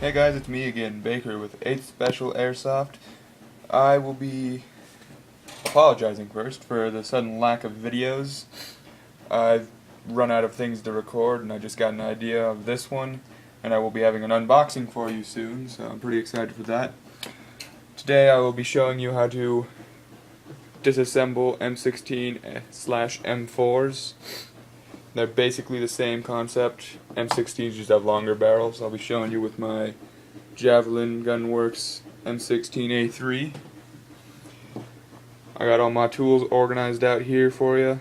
Hey guys, it's me again, Baker with 8th Special Airsoft. I will be apologizing first for the sudden lack of videos. I've run out of things to record and I just got an idea of this one, and I will be having an unboxing for you soon, so I'm pretty excited for that. Today I will be showing you how to disassemble M16/M4s. They're basically the same concept. M16s just have longer barrels. I'll be showing you with my Javelin Gunworks M16A3. I got all my tools organized out here for you.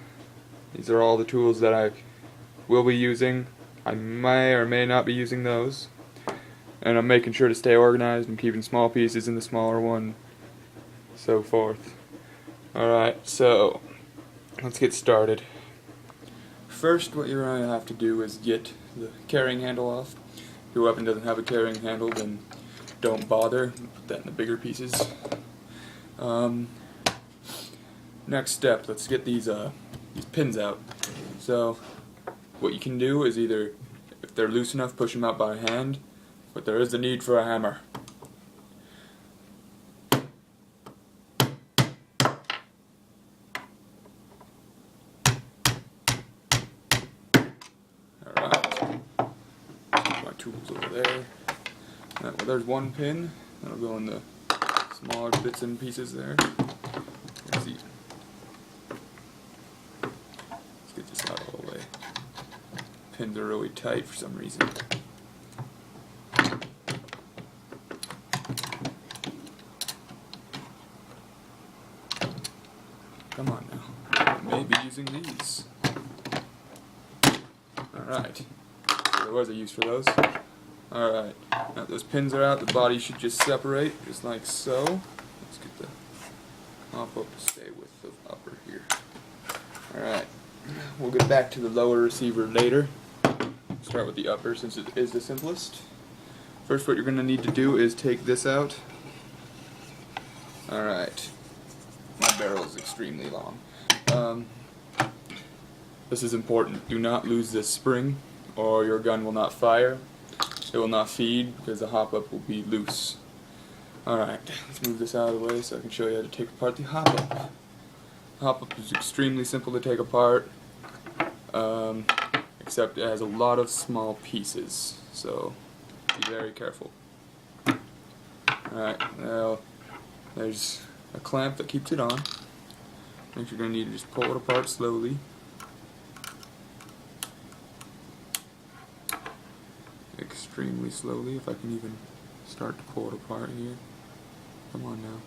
These are all the tools that I will be using. I may or may not be using those. And I'm making sure to stay organized and keeping small pieces in the smaller one, so forth. Alright, so let's get started. First, what you're going to have to do is get the carrying handle off. If your weapon doesn't have a carrying handle, then don't bother. Put that in the bigger pieces. Next step, let's get these pins out. So, what you can do is either, if they're loose enough, push them out by hand, but there is the need for a hammer. Tools over there. Well, there's one pin that'll go in the smaller bits and pieces there. Let's see. Let's get this out all the way. Pins are really tight for some reason. Come on now. I may be using these. Alright. There was a use for those. Alright, now those pins are out, the body should just separate, just like so. Let's get the top up to stay with the upper here. Alright, we'll get back to the lower receiver later. Start with the upper since it is the simplest. First, what you're going to need to do is take this out. Alright, my barrel is extremely long. This is important. Do not lose this spring, or your gun will not fire. It will not feed because the hop-up will be loose. Alright, let's move this out of the way so I can show you how to take apart the hop-up. The hop-up is extremely simple to take apart, except it has a lot of small pieces, so be very careful. Alright, now there's a clamp that keeps it on. Next you're going to need to just pull it apart slowly. Extremely slowly, if I can even start to pull it apart here. Come on now.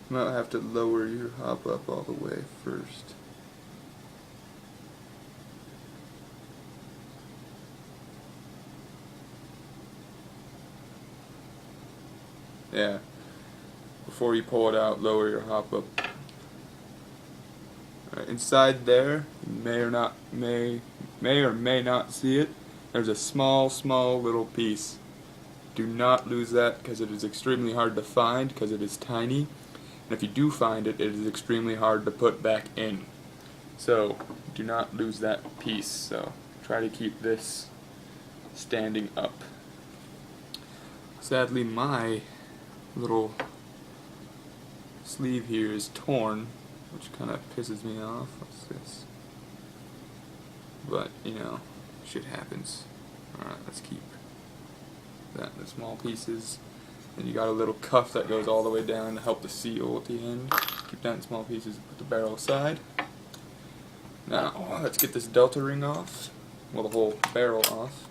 You might have to lower your hop up all the way first. Yeah. Before you pull it out, lower your hop up. Right, inside there, you may or may not see it. There's a small little piece. Do not lose that because it is extremely hard to find because it is tiny. And if you do find it, it is extremely hard to put back in. So do not lose that piece. So try to keep this standing up. Sadly, my little sleeve here is torn, which kind of pisses me off. What's this? But, you know, shit happens. Alright, let's keep that in the small pieces. And you got a little cuff that goes all the way down to help the seal at the end. Keep that in small pieces and put the barrel aside. Now, let's get this delta ring off. Well, the whole barrel off.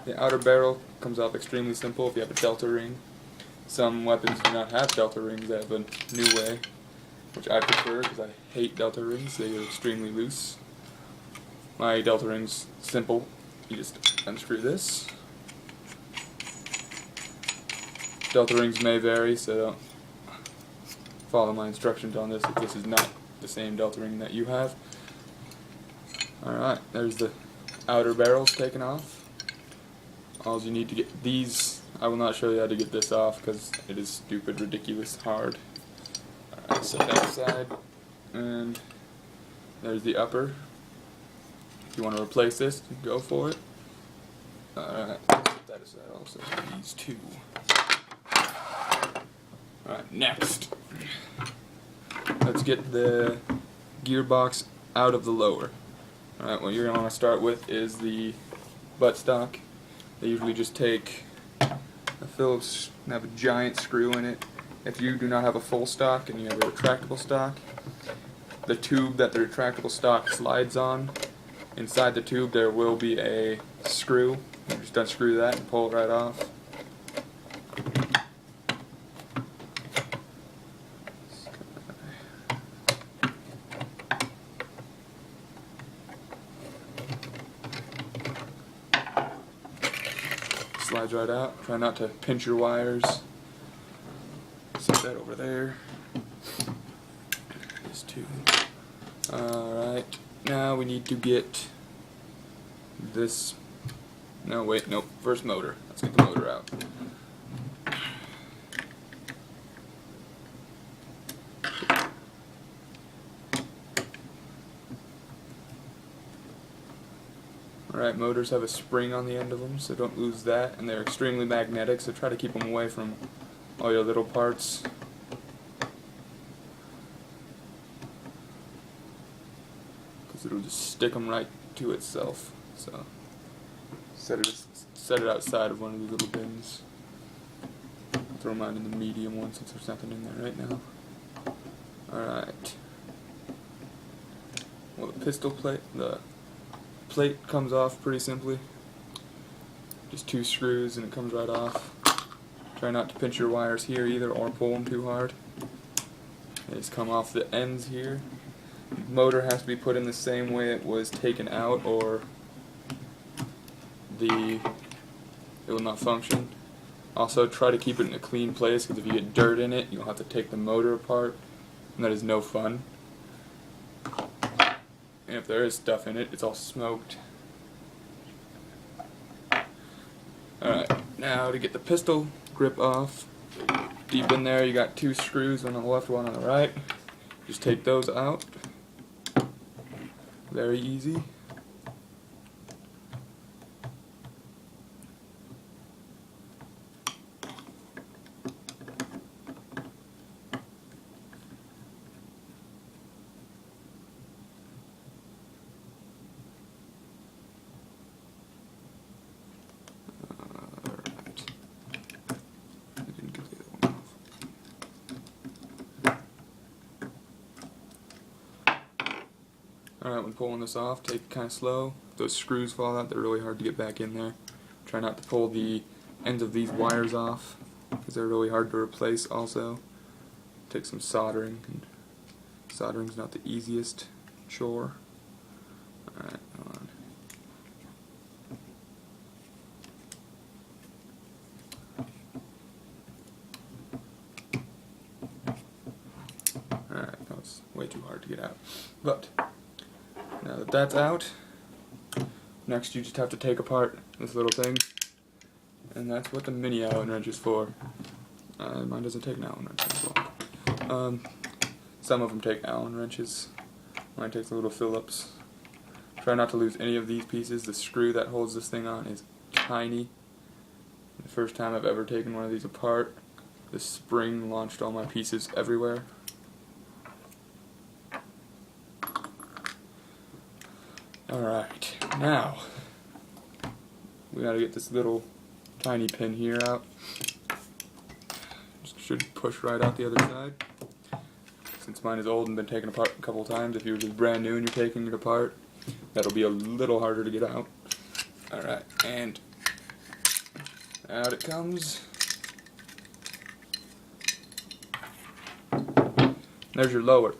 The outer barrel comes off extremely simple if you have a delta ring. Some weapons do not have delta rings. They have a new way, which I prefer because I hate delta rings. They are extremely loose. My delta ring's simple. You just unscrew this. Delta rings may vary, so don't follow my instructions on this if this is not the same delta ring that you have. Alright, there's the outer barrels taken off. All you need to get these, I will not show you how to get this off because it is stupid, ridiculous hard. Alright, set that aside. and there's the upper. If you want to replace this, go for it. Alright, let's put that aside also. These two. Alright, next. Let's get the gearbox out of the lower. Alright, what you're going to want to start with is the buttstock. They usually just take a Phillips and have a giant screw in it. If you do not have a full stock and you have a retractable stock, the tube that the retractable stock slides on, inside the tube there will be a screw. You just unscrew that and pull it right off. Slides right out. Try not to pinch your wires. Set that over there. These two. Alright, now we need to get this. No, wait, nope. First motor. Let's get the motor out. Alright, motors have a spring on the end of them, so don't lose that, and they're extremely magnetic, so try to keep them away from all your little parts. Because it'll just stick them right to itself. So set it outside of one of these little bins. Throw mine in the medium one since there's nothing in there right now. Alright. Well, the plate comes off pretty simply. Just 2 screws and it comes right off. Try not to pinch your wires here either or pull them too hard. They just come off the ends here. The motor has to be put in the same way it was taken out or it will not function. Also try to keep it in a clean place because if you get dirt in it you'll have to take the motor apart and that is no fun. And if there is stuff in it, it's all smoked. Alright, now to get the pistol grip off, deep in there you got 2 screws, one on the left, one on the right. Just take those out. Very easy. Alright, when pulling this off, take it kind of slow. If those screws fall out, they're really hard to get back in there. Try not to pull the ends of these wires off, because they're really hard to replace also. Take some soldering, and soldering's not the easiest chore. Alright, hold on. Alright, that was way too hard to get out. But now that that's out, next you just have to take apart this little thing, and that's what the mini Allen wrench is for. Mine doesn't take an Allen wrench as well. Some of them take Allen wrenches. Mine takes a little Phillips. Try not to lose any of these pieces. The screw that holds this thing on is tiny. The first time I've ever taken one of these apart, the spring launched all my pieces everywhere. Alright, now we gotta get this little tiny pin here out. Just should push right out the other side. Since mine is old and been taken apart a couple times, if you're just brand new and you're taking it apart, that'll be a little harder to get out. Alright, and out it comes. There's your lower.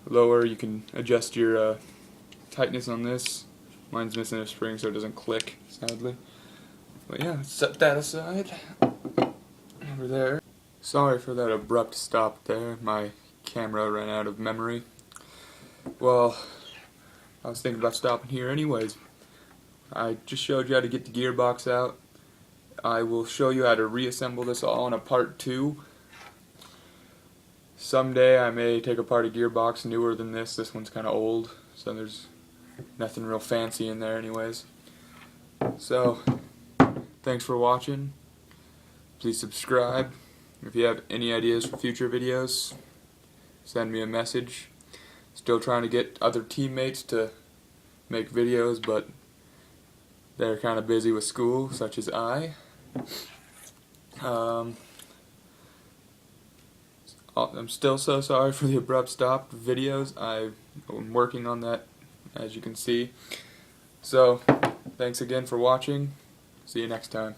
Lower, you can adjust your tightness on this. Mine's missing a spring so it doesn't click, sadly. But yeah, set that aside. Over there. Sorry for that abrupt stop there. My camera ran out of memory. Well, I was thinking about stopping here anyways. I just showed you how to get the gearbox out. I will show you how to reassemble this all in a part 2. Someday I may take apart a gearbox newer than this. This one's kind of old, so there's nothing real fancy in there anyways. So, thanks for watching. Please subscribe. If you have any ideas for future videos, send me a message. Still trying to get other teammates to make videos, but they're kind of busy with school, such as I. I'm still so sorry for the abrupt stop videos. I'm working on that, as you can see. So, thanks again for watching. See you next time.